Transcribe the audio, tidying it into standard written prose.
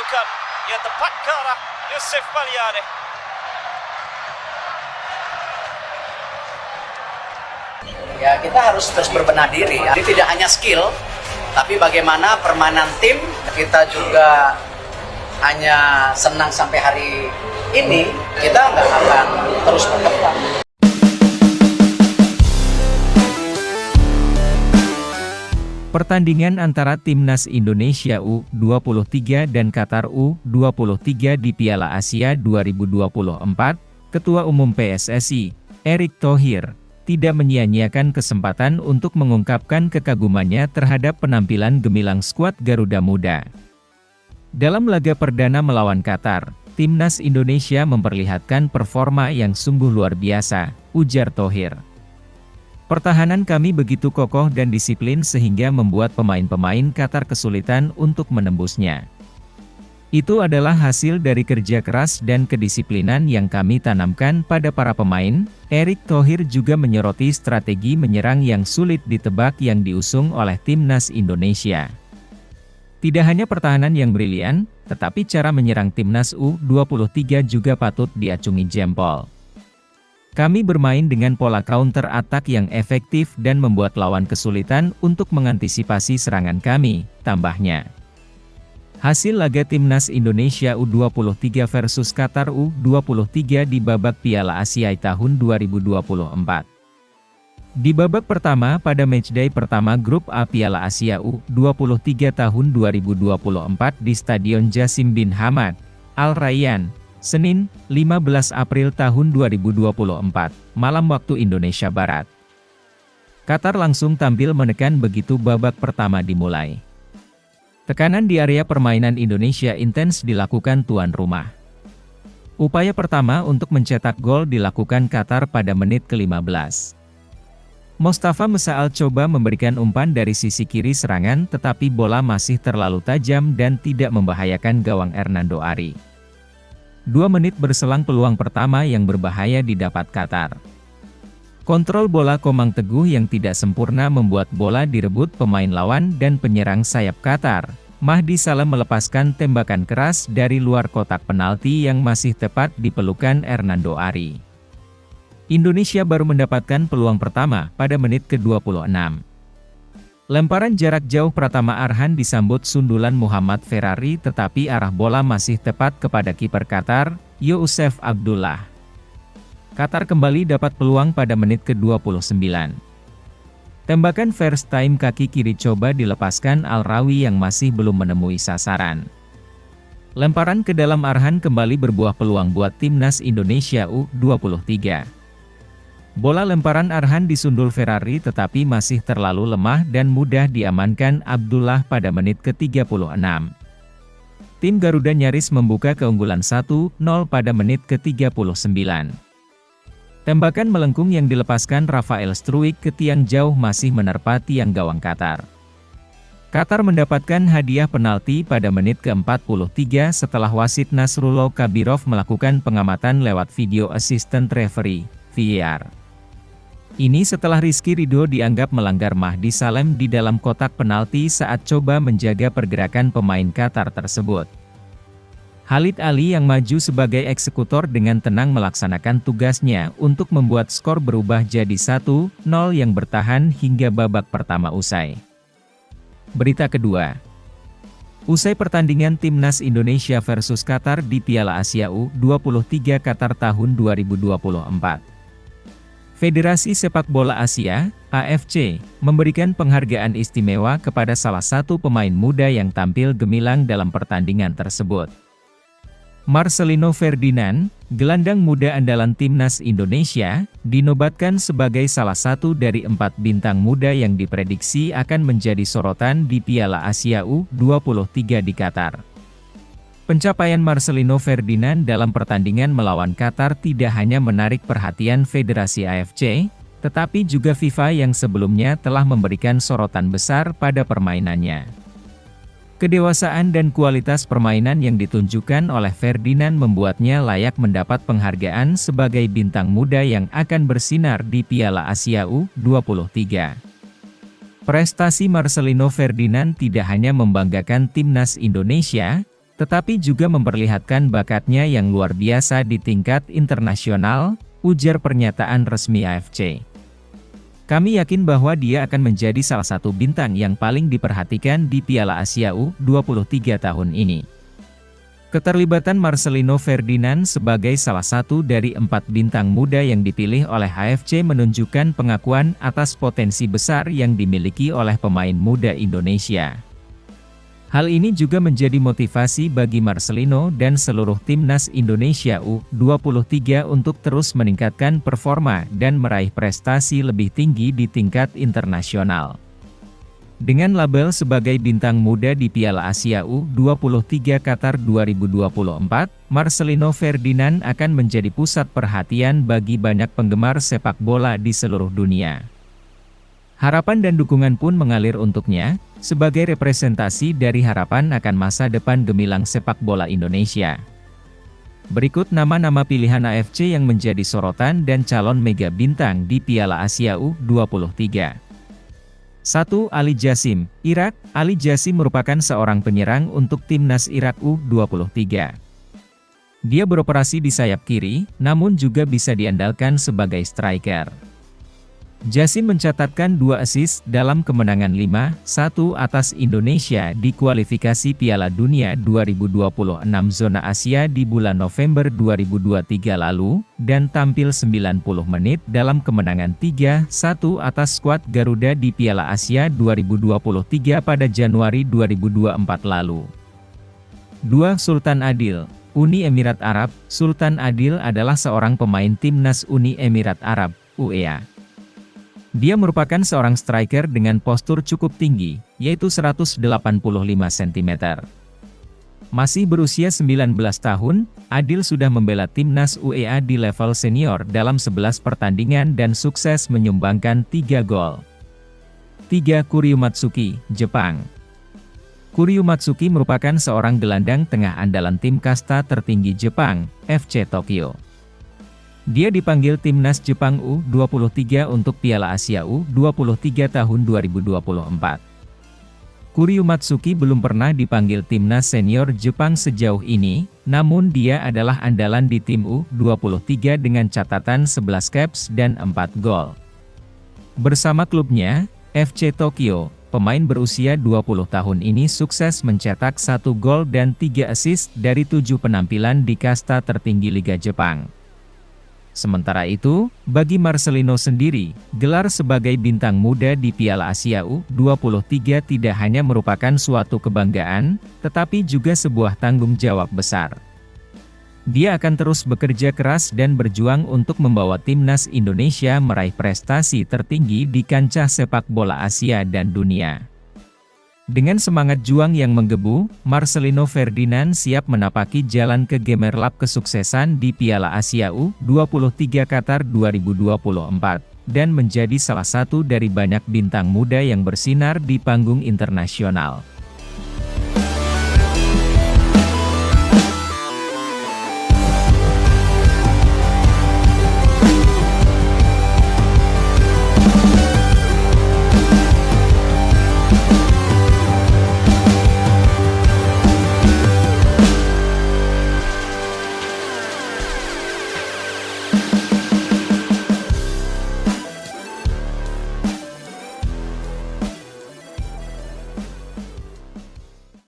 dihasilkan. Yang tepat ke arah Yusuf Baliani. Ya, kita harus terus berbenah diri. Jadi tidak hanya skill, tapi bagaimana permainan tim. Kita juga hanya senang sampai hari ini, kita nggak akan terus berkembang. Pertandingan antara Timnas Indonesia U23 dan Qatar U23 di Piala Asia 2024, Ketua Umum PSSI, Erick Thohir, tidak menyia-nyiakan kesempatan untuk mengungkapkan kekagumannya terhadap penampilan gemilang skuad Garuda Muda. Dalam laga perdana melawan Qatar, Timnas Indonesia memperlihatkan performa yang sungguh luar biasa, ujar Thohir. Pertahanan kami begitu kokoh dan disiplin sehingga membuat pemain-pemain Qatar kesulitan untuk menembusnya. Itu adalah hasil dari kerja keras dan kedisiplinan yang kami tanamkan pada para pemain. Erick Thohir juga menyoroti strategi menyerang yang sulit ditebak yang diusung oleh Timnas Indonesia. Tidak hanya pertahanan yang brilian, tetapi cara menyerang Timnas U23 juga patut diacungi jempol. Kami bermain dengan pola counter attack yang efektif dan membuat lawan kesulitan untuk mengantisipasi serangan kami, tambahnya. Hasil laga Timnas Indonesia U23 versus Qatar U23 di babak Piala Asia tahun 2024. Di babak pertama pada matchday pertama Grup A Piala Asia U23 tahun 2024 di Stadion Jassim bin Hamad, Al Rayyan, Senin, 15 April tahun 2024, malam waktu Indonesia Barat. Qatar langsung tampil menekan begitu babak pertama dimulai. Tekanan di area permainan Indonesia intens dilakukan tuan rumah. Upaya pertama untuk mencetak gol dilakukan Qatar pada menit ke-15. Mostafa Mesaal coba memberikan umpan dari sisi kiri serangan tetapi bola masih terlalu tajam dan tidak membahayakan gawang Hernando Ari. 2 menit berselang peluang pertama yang berbahaya didapat Qatar. Kontrol bola Komang Teguh yang tidak sempurna membuat bola direbut pemain lawan dan penyerang sayap Qatar. Mahdi Salam melepaskan tembakan keras dari luar kotak penalti yang masih tepat di pelukan Hernando Ari. Indonesia baru mendapatkan peluang pertama pada menit ke-26. Lemparan jarak jauh Pratama Arhan disambut sundulan Muhammad Ferrari tetapi arah bola masih tepat kepada kiper Qatar, Youssef Abdullah. Qatar kembali dapat peluang pada menit ke-29. Tembakan first time kaki kiri coba dilepaskan Al-Rawi yang masih belum menemui sasaran. Lemparan ke dalam Arhan kembali berbuah peluang buat Timnas Indonesia U23. Bola lemparan Arhan disundul Ferrari tetapi masih terlalu lemah dan mudah diamankan Abdullah pada menit ke-36. Tim Garuda nyaris membuka keunggulan 1-0 pada menit ke-39. Tembakan melengkung yang dilepaskan Rafael Struijk ke tiang jauh masih menerpa tiang gawang Qatar. Qatar mendapatkan hadiah penalti pada menit ke-43 setelah wasit Nasrullah Kabirov melakukan pengamatan lewat video assistant referee, VAR. Ini setelah Rizky Ridho dianggap melanggar Mahdi Salam di dalam kotak penalti saat coba menjaga pergerakan pemain Qatar tersebut. Khalid Ali yang maju sebagai eksekutor dengan tenang melaksanakan tugasnya untuk membuat skor berubah jadi 1-0 yang bertahan hingga babak pertama usai. Berita kedua. Usai pertandingan Timnas Indonesia versus Qatar di Piala Asia U23 Qatar tahun 2024. Federasi Sepak Bola Asia, AFC, memberikan penghargaan istimewa kepada salah satu pemain muda yang tampil gemilang dalam pertandingan tersebut. Marcelino Ferdinand, gelandang muda andalan Timnas Indonesia, dinobatkan sebagai salah satu dari 4 bintang muda yang diprediksi akan menjadi sorotan di Piala Asia U23 di Qatar. Pencapaian Marcelino Ferdinand dalam pertandingan melawan Qatar tidak hanya menarik perhatian Federasi AFC, tetapi juga FIFA yang sebelumnya telah memberikan sorotan besar pada permainannya. Kedewasaan dan kualitas permainan yang ditunjukkan oleh Ferdinand membuatnya layak mendapat penghargaan sebagai bintang muda yang akan bersinar di Piala Asia U23. Prestasi Marcelino Ferdinand tidak hanya membanggakan Timnas Indonesia, tetapi juga memperlihatkan bakatnya yang luar biasa di tingkat internasional, ujar pernyataan resmi AFC. Kami yakin bahwa dia akan menjadi salah satu bintang yang paling diperhatikan di Piala Asia U23 tahun ini. Keterlibatan Marcelino Ferdinand sebagai salah satu dari 4 bintang muda yang dipilih oleh AFC menunjukkan pengakuan atas potensi besar yang dimiliki oleh pemain muda Indonesia. Hal ini juga menjadi motivasi bagi Marcelino dan seluruh timnas Indonesia U23 untuk terus meningkatkan performa dan meraih prestasi lebih tinggi di tingkat internasional. Dengan label sebagai bintang muda di Piala Asia U23 Qatar 2024, Marcelino Ferdinand akan menjadi pusat perhatian bagi banyak penggemar sepak bola di seluruh dunia. Harapan dan dukungan pun mengalir untuknya, sebagai representasi dari harapan akan masa depan gemilang sepak bola Indonesia. Berikut nama-nama pilihan AFC yang menjadi sorotan dan calon mega bintang di Piala Asia U23. 1. Ali Jassim, Irak. Ali Jassim merupakan seorang penyerang untuk timnas Irak U23. Dia beroperasi di sayap kiri, namun juga bisa diandalkan sebagai striker. Jassim mencatatkan 2 assist dalam kemenangan 5-1 atas Indonesia di kualifikasi Piala Dunia 2026 zona Asia di bulan November 2023 lalu, dan tampil 90 menit dalam kemenangan 3-1 atas skuad Garuda di Piala Asia 2023 pada Januari 2024 lalu. 2. Sultan Adil, Uni Emirat Arab. Sultan Adil adalah seorang pemain timnas Uni Emirat Arab, UEA. Dia merupakan seorang striker dengan postur cukup tinggi, yaitu 185 cm. Masih berusia 19 tahun, Adil sudah membela timnas UEA di level senior dalam 11 pertandingan dan sukses menyumbangkan 3 gol. 3. Kuryu Matsuki, Jepang. Kuryu Matsuki merupakan seorang gelandang tengah andalan tim kasta tertinggi Jepang, FC Tokyo. Dia dipanggil timnas Jepang U23 untuk Piala Asia U23 tahun 2024. Kuryu Matsuki belum pernah dipanggil timnas senior Jepang sejauh ini, namun dia adalah andalan di tim U23 dengan catatan 11 caps dan 4 gol. Bersama klubnya, FC Tokyo, pemain berusia 20 tahun ini sukses mencetak 1 gol dan 3 assist dari 7 penampilan di kasta tertinggi Liga Jepang. Sementara itu, bagi Marcelino sendiri, gelar sebagai bintang muda di Piala Asia U23 tidak hanya merupakan suatu kebanggaan, tetapi juga sebuah tanggung jawab besar. Dia akan terus bekerja keras dan berjuang untuk membawa timnas Indonesia meraih prestasi tertinggi di kancah sepak bola Asia dan dunia. Dengan semangat juang yang menggebu, Marcelino Ferdinand siap menapaki jalan ke gemerlap kesuksesan di Piala Asia U23 Qatar 2024, dan menjadi salah satu dari banyak bintang muda yang bersinar di panggung internasional.